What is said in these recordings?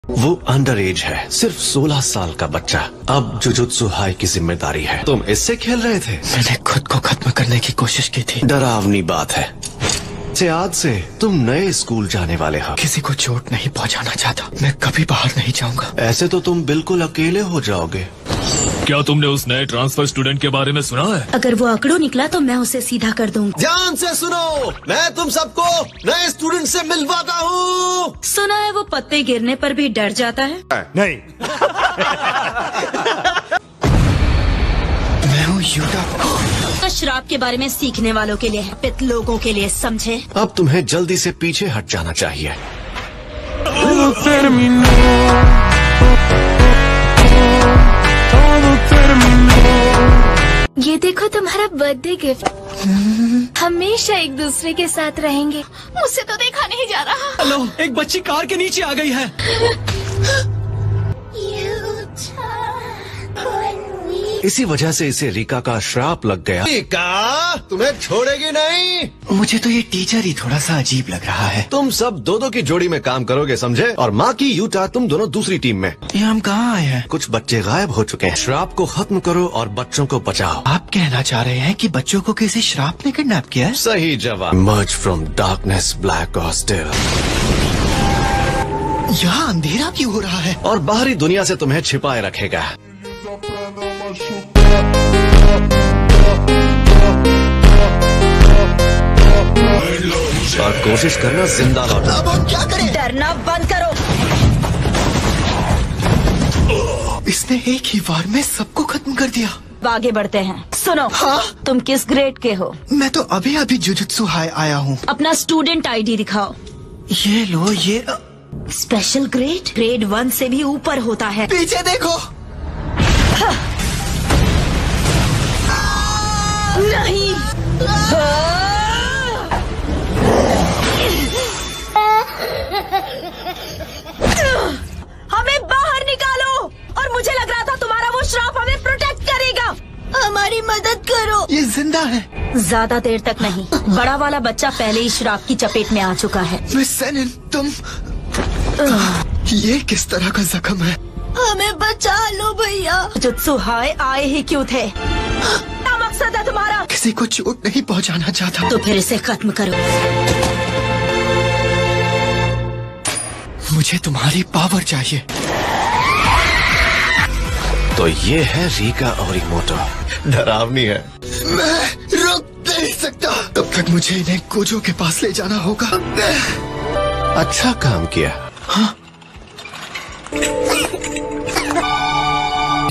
वो under as है, सिर्फ 16 साल का बच्चा। अब जुजुत्सु हाई की जिम्मेदारी है। तुम इससे खेल रहे थे? मैंने खुद को खत्म करने की कोशिश की थी। डरावनी बात है। आज से तुम नए स्कूल जाने वाले हो। किसी को चोट नहीं पहुंचाना चाहता। मैं कभी बाहर नहीं जाऊंगा। ऐसे तो तुम बिल्कुल अकेले हो जाओगे। क्या तुमने उस नए ट्रांसफर स्टूडेंट के बारे में सुना है? अगर वो आंकड़ों निकला तो मैं उसे सीधा कर दूंगा। ध्यान से सुनो, मैं तुम सबको नए स्टूडेंट से मिलवाता हूँ। सुना है वो पत्ते गिरने पर भी डर जाता है। नहीं। मैं हूँ यूटा। तो श्राप के बारे में सीखने वालों के लिए है, पित लोगों के लिए, समझे? अब तुम्हें जल्दी से पीछे हट जाना चाहिए। ये देखो तुम्हारा बर्थडे गिफ्ट। हमेशा एक दूसरे के साथ रहेंगे। मुझसे तो देखा नहीं जा रहा। हेलो, एक बच्ची कार के नीचे आ गई है। इसी वजह से इसे रिका का श्राप लग गया। रिका तुम्हें छोड़ेगी नहीं। मुझे तो ये टीचर ही थोड़ा सा अजीब लग रहा है। तुम सब दो की जोड़ी में काम करोगे, समझे? और माँ की यूटा, तुम दोनों दूसरी टीम में। ये हम कहाँ आए हैं? कुछ बच्चे गायब हो चुके हैं। श्राप को खत्म करो और बच्चों को बचाओ। आप कहना चाह रहे हैं कि बच्चों को किसी श्राप ने किडनैप किया है? सही जवाब। Emerge from darkness, black or still। यहाँ अंधेरा क्यों हो रहा है? और बाहरी दुनिया से तुम्हें छिपाए रखेगा। और कोशिश करना जिंदा लौटना। अब हम क्या करें? डरना बंद करो। इसने एक ही बार में सबको खत्म कर दिया। आगे बढ़ते हैं। सुनो, हाँ? तुम किस ग्रेड के हो? मैं तो अभी जुजुत्सु हाई आया हूँ। अपना स्टूडेंट आईडी दिखाओ। ये लो, ये स्पेशल ग्रेड, ग्रेड 1 से भी ऊपर होता है। पीछे देखो। नहीं। हमें बाहर निकालो। और मुझे लग रहा था तुम्हारा वो श्राप हमें प्रोटेक्ट करेगा। हमारी मदद करो। ये जिंदा है। ज्यादा देर तक नहीं। बड़ा वाला बच्चा पहले ही श्राप की चपेट में आ चुका है। मिस सेनिन, तुम ये किस तरह का जख्म है? हमें बचा लो भैया। जुत्सु हाई आए ही क्यों थे? क्या मकसद है तुम्हारा? किसी को चोट नहीं पहुंचाना चाहता। तो फिर इसे खत्म करो। मुझे तुम्हारी पावर चाहिए। तो ये है रिका ओरिमोटो। डरावनी है। मैं रुक नहीं सकता। तब तक मुझे इन्हें कोजो के पास ले जाना होगा। अच्छा काम किया। हाँ?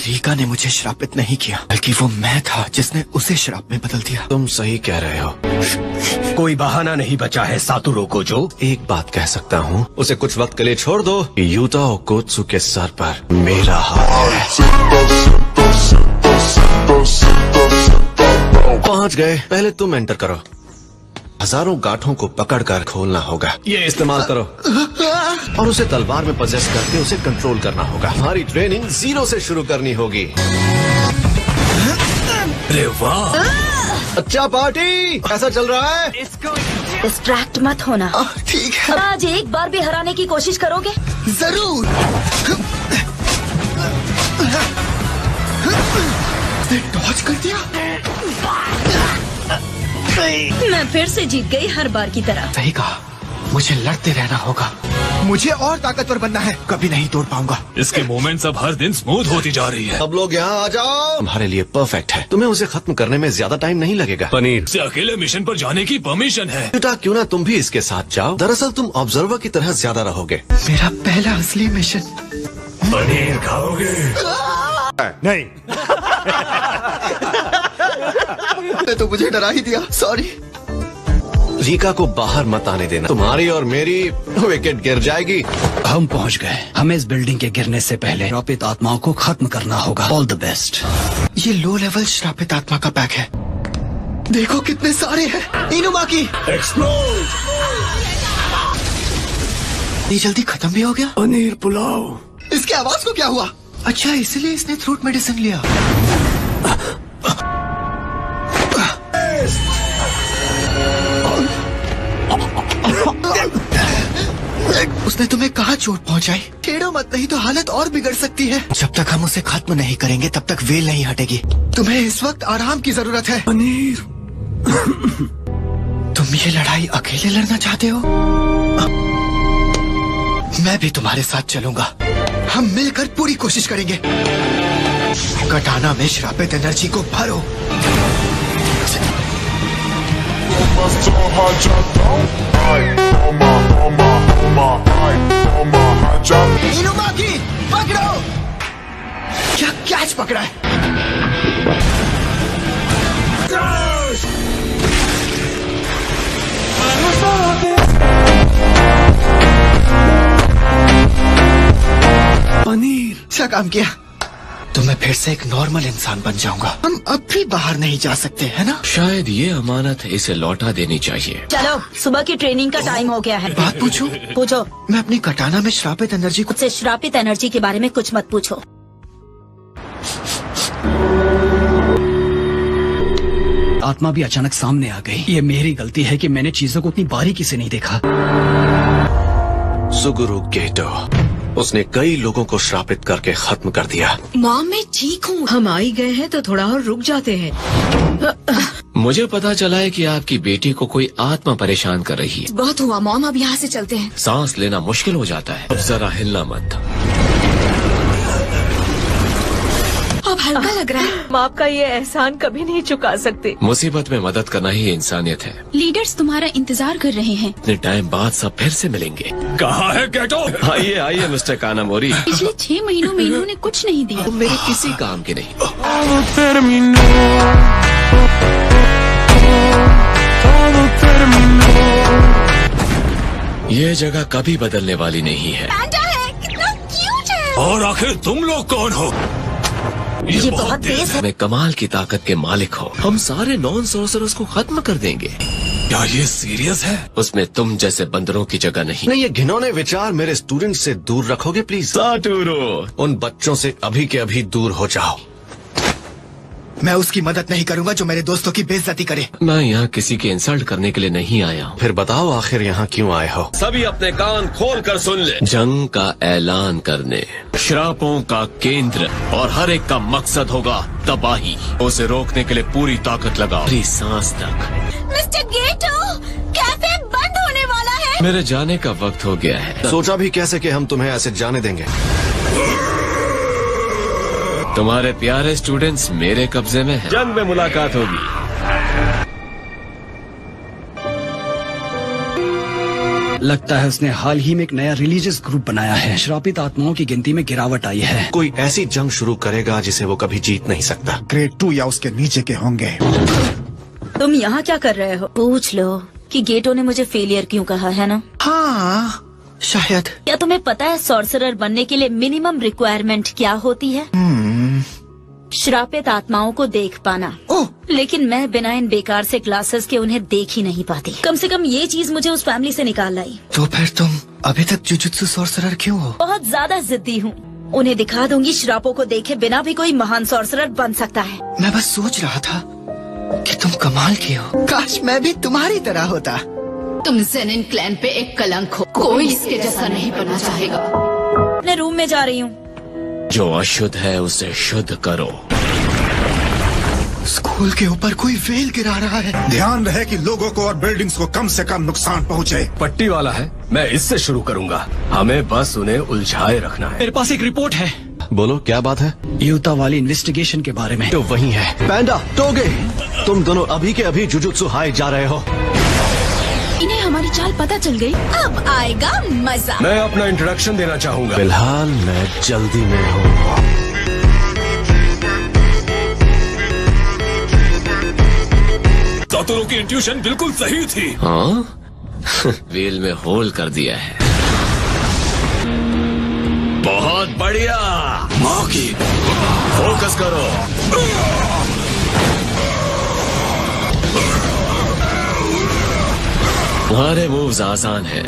रिका ने मुझे श्रापित नहीं किया, बल्कि वो मैं था जिसने उसे श्राप में बदल दिया। तुम सही कह रहे हो। कोई बहाना नहीं बचा है सातोरू कोजो। एक बात कह सकता हूँ, उसे कुछ वक्त के लिए छोड़ दो। यूटा ओकोत्सु के सर पर मेरा हाथ है। पहुँच गए। पहले तुम एंटर करो। हजारों गांठों को पकड़कर खोलना होगा। ये इस्तेमाल करो और उसे तलवार में पजेस करके उसे कंट्रोल करना होगा। हमारी ट्रेनिंग 0 से शुरू करनी होगी। अरे वाह, अच्छा पार्टी कैसा चल रहा है? डिस्ट्रैक्ट मत होना। ठीक है। आज एक बार भी हराने की कोशिश करोगे? जरूर। डॉज कर दिया। मैं फिर से जीत गई, हर बार की तरह। सही कहा, मुझे लड़ते रहना होगा। मुझे और ताकतवर बनना है। कभी नहीं तोड़ पाऊंगा। इसके मूवमेंट्स अब हर दिन स्मूथ होती जा रही है। सब लोग यहाँ आ जाओ। तुम्हारे लिए परफेक्ट है। तुम्हें उसे खत्म करने में ज्यादा टाइम नहीं लगेगा। पनीर से अकेले मिशन पर जाने की परमिशन है। बेटा क्यों ना तुम भी इसके साथ जाओ। दरअसल तुम ऑब्जर्वर की तरह ज्यादा रहोगे। मेरा पहला असली मिशन। पनीर खाओगे? नहीं। ने तो मुझे डरा ही दिया। सॉरी। रिका को बाहर मत आने देना। तुम्हारी और मेरी विकेट गिर जाएगी। हम पहुंच गए। हमें इस बिल्डिंग के गिरने से पहले श्रापित आत्माओं को खत्म करना होगा। All the best. ये लो लेवल श्रापित आत्मा का पैक है। देखो कितने सारे हैं। इनुमाकी एक्सप्लोड। ये जल्दी खत्म भी हो गया। पनीर पुलाव। इसकी आवाज को क्या हुआ? अच्छा, इसलिए इसने थ्रोट मेडिसिन लिया। उसने तुम्हें कहाँ चोट पहुँचाई? छेड़ो मत, नहीं तो हालत और बिगड़ सकती है। जब तक हम उसे खत्म नहीं करेंगे तब तक वेल नहीं हटेगी। तुम्हें इस वक्त आराम की जरूरत है। पनीर। तुम ये लड़ाई अकेले लड़ना चाहते हो? मैं भी तुम्हारे साथ चलूंगा। हम मिलकर पूरी कोशिश करेंगे। कटाना में श्रापित एनर्जी को भरो। इनुमाकी, पकड़ो। क्या कैच पकड़ा है? पनीर। अच्छा काम किया। तो मैं फिर से एक नॉर्मल इंसान बन जाऊंगा। हम अब भी बाहर नहीं जा सकते, है ना? शायद ये अमानत है, इसे लौटा देनी चाहिए। चलो, सुबह की ट्रेनिंग का टाइम हो गया है। बात पूछूं? पूछो। मैं अपनी कटाना में श्रापित एनर्जी को मुझसे श्रापित एनर्जी के बारे में कुछ मत पूछो। आत्मा भी अचानक सामने आ गई। ये मेरी गलती है कि मैंने चीजों को उतनी बारीकी से नहीं देखा। सुगुरु गेटो, उसने कई लोगों को श्रापित करके खत्म कर दिया। मॉम, मैं ठीक हूँ। हम आ ही गए हैं तो थोड़ा और रुक जाते हैं। मुझे पता चला है कि आपकी बेटी को कोई आत्मा परेशान कर रही है। बहुत हुआ मॉम, अब यहाँ से चलते हैं। सांस लेना मुश्किल हो जाता है। अब जरा हिलना मत। अब हल्का लग रहा है। माँ का ये एहसान कभी नहीं चुका सकते। मुसीबत में मदद करना ही इंसानियत है। लीडर्स तुम्हारा इंतजार कर रहे हैं। इतने टाइम बाद सब फिर से मिलेंगे। कहाँ है गेटो? आइए आइए मिस्टर कानामोरी। पिछले 6 महीनों में इन्होंने कुछ नहीं दिया। तुम मेरे किसी काम के नहीं। ये जगह कभी बदलने वाली नहीं है। कितना क्यूट है। और आखिर तुम लोग कौन हो? ये बहुत तेज है। मैं कमाल की ताकत के मालिक हो। हम सारे नॉन सॉर्सरर्स को खत्म कर देंगे। क्या ये सीरियस है? उसमें तुम जैसे बंदरों की जगह नहीं। नहीं, ये घिनौने विचार मेरे स्टूडेंट से दूर रखोगे प्लीज? साटूरो, उन बच्चों से अभी के अभी दूर हो जाओ। मैं उसकी मदद नहीं करूंगा जो मेरे दोस्तों की बेइज्जती करे। मैं यहाँ किसी के इंसल्ट करने के लिए नहीं आया हूँ। फिर बताओ आखिर यहाँ क्यों आए हो? सभी अपने कान खोल कर सुन ले। जंग का ऐलान करने, श्रापों का केंद्र, और हर एक का मकसद होगा तबाही। उसे रोकने के लिए पूरी ताकत लगाओ, पूरी सांस तक। मिस्टर गेटो, कैफे बंद होने वाला है। मेरे जाने का वक्त हो गया है। सोचा भी कैसे कि हम तुम्हें ऐसे जाने देंगे? तुम्हारे प्यारे स्टूडेंट्स मेरे कब्जे में हैं। जंग में मुलाकात होगी। लगता है उसने हाल ही में एक नया रिलीजियस ग्रुप बनाया है। श्रापित आत्माओं की गिनती में गिरावट आई है। कोई ऐसी जंग शुरू करेगा जिसे वो कभी जीत नहीं सकता। ग्रेड 2 या उसके नीचे के होंगे। तुम यहाँ क्या कर रहे हो? पूछ लो कि गेटो ने मुझे फेलियर क्यों कहा, है ना? हाँ, शायद। क्या तुम्हें पता है सॉर्सरर बनने के लिए मिनिमम रिक्वायरमेंट क्या होती है? श्रापित आत्माओं को देख पाना। ओह, लेकिन मैं बिना इन बेकार से क्लासेस के उन्हें देख ही नहीं पाती। कम से कम ये चीज मुझे उस फैमिली से निकाल लाई। तो फिर तुम अभी तक जुजुत्सु सॉर्सरर क्यों हो? बहुत ज्यादा जिद्दी हूँ। उन्हें दिखा दूंगी श्रापों को देखे बिना भी कोई महान सॉर्सरर बन सकता है। मैं बस सोच रहा था कि तुम कमाल की हो। काश मैं भी तुम्हारी तरह होता। तुम ज़ेनिन क्लैन पे एक कलंक हो। कोई इसके जैसा नहीं बनना चाहेगा। अपने रूम में जा रही हूँ। जो अशुद्ध है उसे शुद्ध करो। स्कूल के ऊपर कोई वेल गिरा रहा है। ध्यान रहे कि लोगों को और बिल्डिंग्स को कम से कम नुकसान पहुंचे। पट्टी वाला है, मैं इससे शुरू करूंगा। हमें बस उन्हें उलझाए रखना है। मेरे पास एक रिपोर्ट है। बोलो क्या बात है? यूता वाली इन्वेस्टिगेशन के बारे में। तो वही है। पैंडा, टोगे, तुम दोनों अभी के अभी जुजुत्सु हाई जा रहे हो। इन्हें हमारी चाल पता चल गई। अब आएगा मजा। मैं अपना इंट्रोडक्शन देना चाहूंगा। फिलहाल मैं जल्दी में हूँ। सातोरू की इंट्यूशन बिल्कुल सही थी। हाँ? व्हील में होल कर दिया है। बहुत बढ़िया। माँ की फोकस करो। तुम्हारे मूव्स आसान है।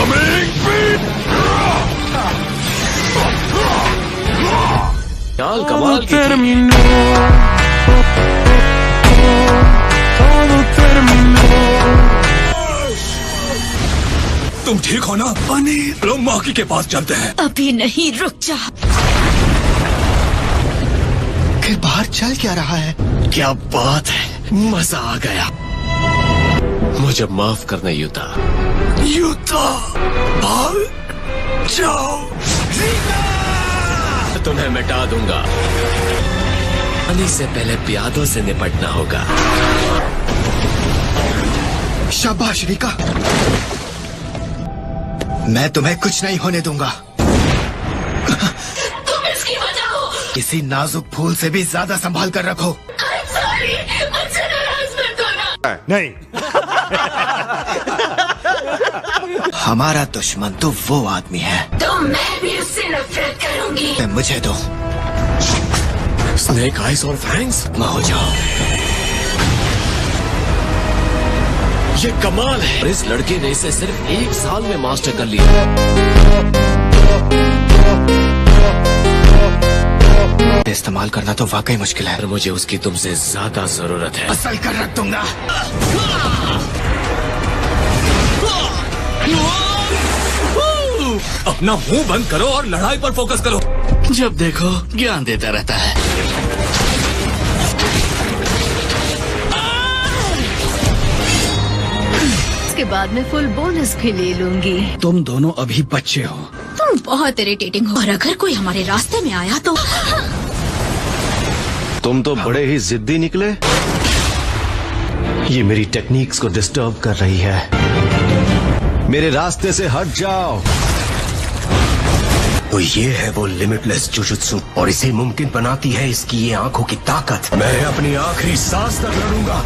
चाल कमाल की थी। तुम ठीक हो ना? पनीर, लो मौकी के पास चलते हैं। अभी नहीं, रुक जा। फिर बाहर चल क्या रहा है? क्या बात है, मजा आ गया। मुझे माफ करना यूता। यूता, भाग जाओ। तुम्हें मिटा दूंगा। पानी से पहले प्यादों से निपटना होगा। शाबाश रिका, मैं तुम्हें कुछ नहीं होने दूंगा। तुम इसकी वजह हो। किसी नाजुक फूल से भी ज्यादा संभाल कर रखो। सॉरी, मुझसे नाराज मत होना। नहीं, हमारा दुश्मन तो वो आदमी है। तो मैं भी उससे नफरत करूंगी। मुझे दो। स्नेक आइज और फैंग्स, हो जाओ। ये कमाल है। और इस लड़के ने इसे सिर्फ 1 साल में मास्टर कर लिया। इस्तेमाल करना तो वाकई मुश्किल है। पर मुझे उसकी तुमसे ज्यादा जरूरत है। असल कर रख दूंगा। अपना मुंह बंद करो और लड़ाई पर फोकस करो। जब देखो ज्ञान देता रहता है। इसके बाद मैं फुल बोनस भी ले लूंगी। तुम दोनों अभी बच्चे हो। तुम बहुत इरिटेटिंग हो, और अगर कोई हमारे रास्ते में आया तो तुम तो बड़े ही जिद्दी निकले। ये मेरी टेक्निक्स को डिस्टर्ब कर रही है। मेरे रास्ते से हट जाओ। तो ये है वो लिमिटलेस जुजुत्सु, और इसे मुमकिन बनाती है इसकी ये आंखों की ताकत। मैं अपनी आखिरी सांस तक लड़ूंगा।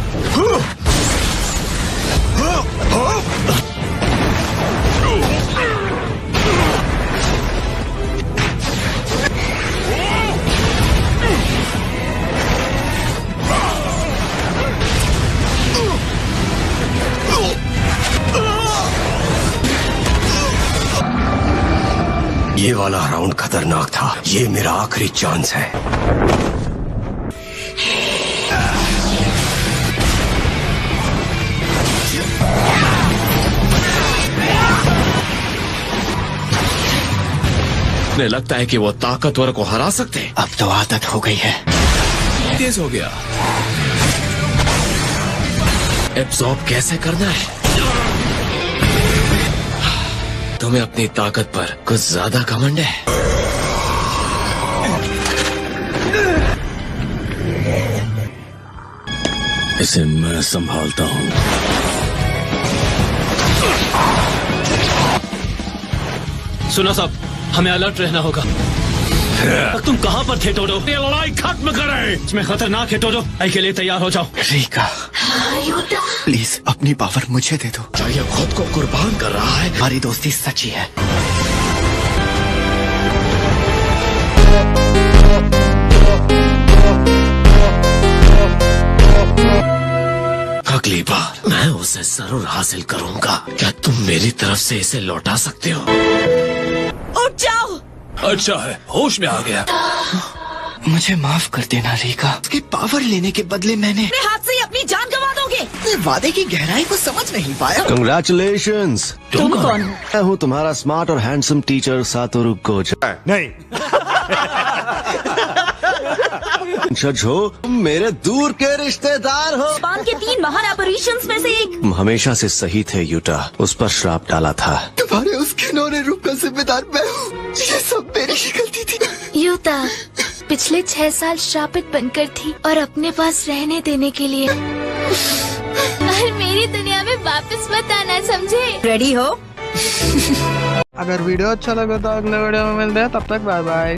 ये वाला राउंड खतरनाक था। ये मेरा आखिरी चांस है। मुझे लगता है कि वो ताकतवर को हरा सकते हैं। अब तो आदत हो गई है। तेज हो गया। एब्जॉर्ब कैसे करना है? तुम्हें अपनी ताकत पर कुछ ज्यादा घमंड है। इसे मैं संभालता हूँ। सुनो सब, हमें अलर्ट रहना होगा। तुम कहाँ पर थे टोडो? ये लड़ाई खत्म करें। इसमें खतरनाक है टोडो, लड़ाई के लिए तैयार हो जाओ। रिका, प्लीज अपनी पावर मुझे दे दो। क्या ये खुद को कुर्बान कर रहा है? हमारी दोस्ती सच्ची है। अगली बार मैं उसे जरूर हासिल करूंगा। क्या तुम मेरी तरफ से इसे लौटा सकते हो? उठ जाओ। अच्छा है, होश में आ गया। मुझे माफ कर देना रिका। उसकी पावर लेने के बदले मैंने मेरे हाथ से ही अपनी जान गंवा दोगे। मैं वादे की गहराई को समझ नहीं पाया। कंग्रेचुलेशंस। तुम कौन हो? मैं हूँ तुम्हारा स्मार्ट और हैंडसम टीचर सातोरु कोजा। नहीं, सच हो, तुम मेरे दूर के रिश्तेदार हो। जापान के 3 महान ऑपरेशंस में से एक। तुम हमेशा से सही थे यूटा। उस पर श्राप डाला था। तुम्हारे उस घिनौने रूप का जिम्मेदार मैं हूँ। ये सब मेरी ही गलती थी। यूता पिछले 6 साल श्रापित बनकर थी, और अपने पास रहने देने के लिए और मेरी दुनिया में वापस मत आना, समझे? रेडी हो? अगर वीडियो अच्छा लगे तो अगले वीडियो में मिलते हैं। तब तक बाय बाय।